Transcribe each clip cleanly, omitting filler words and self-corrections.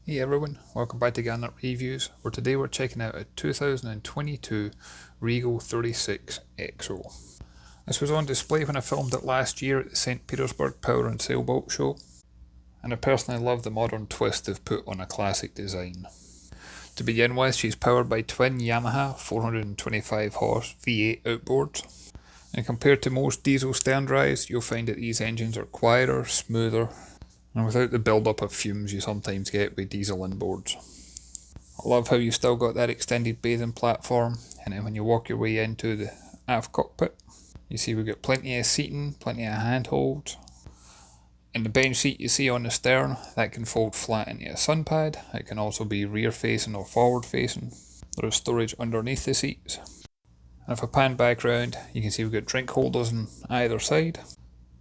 Hey everyone, welcome back to Garnock Reviews, where today we're checking out a 2022 Regal 36 XO. This was on display when I filmed it last year at the St. Petersburg Power and Sailboat show, and I personally love the modern twist they've put on a classic design. To begin with, she's powered by twin Yamaha 425 horse V8 outboards, and compared to most diesel stern drives, you'll find that these engines are quieter, smoother, and without the build-up of fumes you sometimes get with diesel inboards. I love how you've still got that extended bathing platform, and then when you walk your way into the aft cockpit, you see we've got plenty of seating, plenty of handholds. And the bench seat you see on the stern, that can fold flat into a sun pad. It can also be rear facing or forward facing. There is storage underneath the seats. And if I pan back round, you can see we've got drink holders on either side.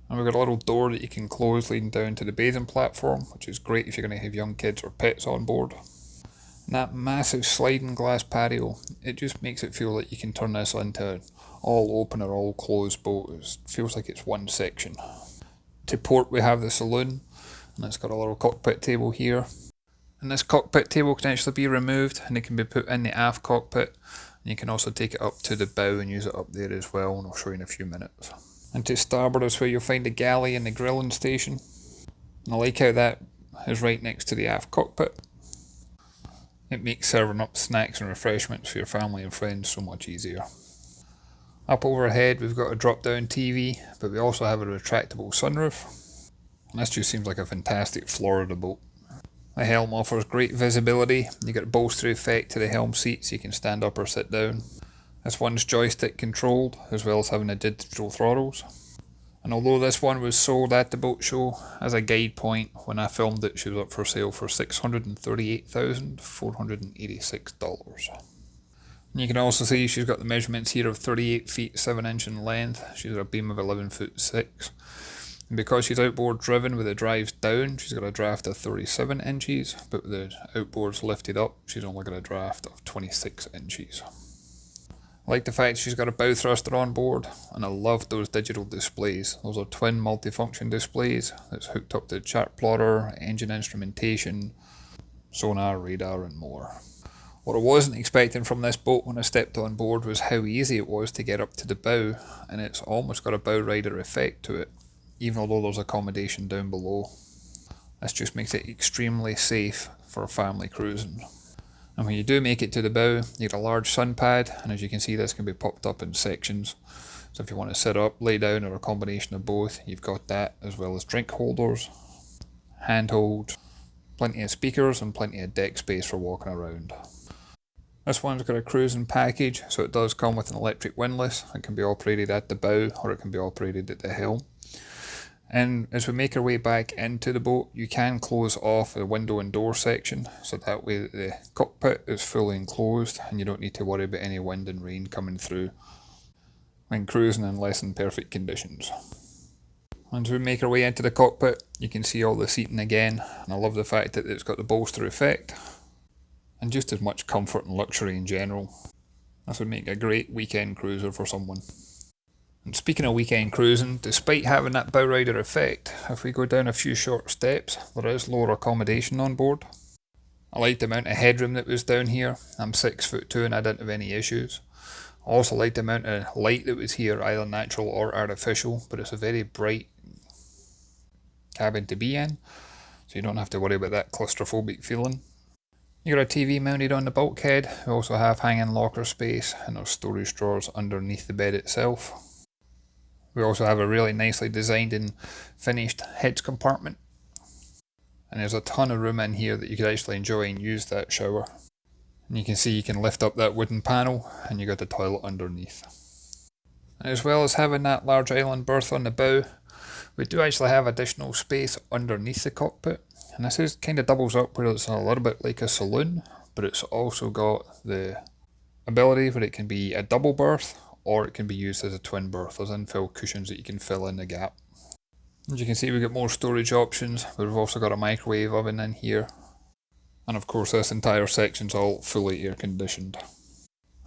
And we've got a little door that you can close leading down to the bathing platform, which is great if you're going to have young kids or pets on board. And that massive sliding glass patio, it just makes it feel like you can turn this into an all open or all closed boat. It feels like it's one section. To port we have the saloon, and it's got a little cockpit table here. And this cockpit table can actually be removed and it can be put in the aft cockpit. And you can also take it up to the bow and use it up there as well, and I'll show you in a few minutes. And to starboard is where you'll find the galley and the grilling station. And I like how that is right next to the aft cockpit. It makes serving up snacks and refreshments for your family and friends so much easier. Up overhead we've got a drop down TV, but we also have a retractable sunroof. And this just seems like a fantastic Florida boat. The Helm offers great visibility. You get a bolster effect to the Helm seat so you can stand up or sit down. This one's joystick controlled, as well as having the digital throttles. And although this one was sold at the boat show, as a guide point, when I filmed it she was up for sale for $638,486. And you can also see she's got the measurements here of 38 feet 7 inch in length. She's got a beam of 11 foot 6. And because she's outboard driven with the drives down, she's got a draft of 37 inches, but with the outboards lifted up, she's only got a draft of 26 inches. I like the fact she's got a bow thruster on board, and I love those digital displays. Those are twin multifunction displays that's hooked up to chart plotter, engine instrumentation, sonar, radar and more. What I wasn't expecting from this boat when I stepped on board was how easy it was to get up to the bow, and it's almost got a bow rider effect to it, even although there's accommodation down below. This just makes it extremely safe for family cruising. And when you do make it to the bow, you get a large sun pad, and as you can see this can be popped up in sections. So if you want to sit up, lay down, or a combination of both, you've got that, as well as drink holders, handholds, plenty of speakers and plenty of deck space for walking around. This one's got a cruising package, so it does come with an electric windlass. It can be operated at the bow or it can be operated at the helm. And as we make our way back into the boat, you can close off the window and door section, so that way the cockpit is fully enclosed and you don't need to worry about any wind and rain coming through when cruising in less than perfect conditions. As we make our way into the cockpit, you can see all the seating again, and I love the fact that it's got the bolster effect and just as much comfort and luxury in general. This would make a great weekend cruiser for someone. And speaking of weekend cruising, despite having that bow rider effect, if we go down a few short steps, there is lower accommodation on board. I liked the amount of headroom that was down here. I'm 6'2" and I didn't have any issues. I also liked the amount of light that was here, either natural or artificial, but it's a very bright cabin to be in, so you don't have to worry about that claustrophobic feeling. You got a TV mounted on the bulkhead. We also have hanging locker space, and there's storage drawers underneath the bed itself. We also have a really nicely designed and finished heads compartment. And there's a ton of room in here that you could actually enjoy and use that shower. And you can see you can lift up that wooden panel and you got the toilet underneath. And as well as having that large island berth on the bow, we do actually have additional space underneath the cockpit. And this is kind of doubles up where it's a little bit like a saloon, but it's also got the ability where it can be a double berth, or it can be used as a twin berth. There's infill cushions that you can fill in the gap. As you can see, we've got more storage options, but we've also got a microwave oven in here. And of course this entire section's all fully air conditioned.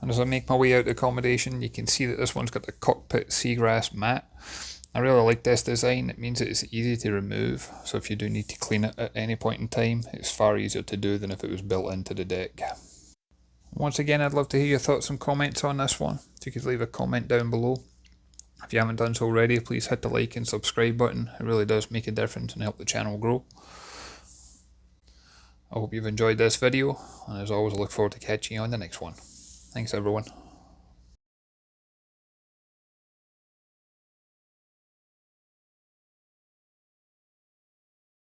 And as I make my way out the accommodation, you can see that this one's got the cockpit seagrass mat. I really like this design. It means it's easy to remove, so if you do need to clean it at any point in time, it's far easier to do than if it was built into the deck. Once again, I'd love to hear your thoughts and comments on this one. If you could leave a comment down below. If you haven't done so already, please hit the like and subscribe button. It really does make a difference and help the channel grow. I hope you've enjoyed this video, and as always I look forward to catching you on the next one. Thanks everyone.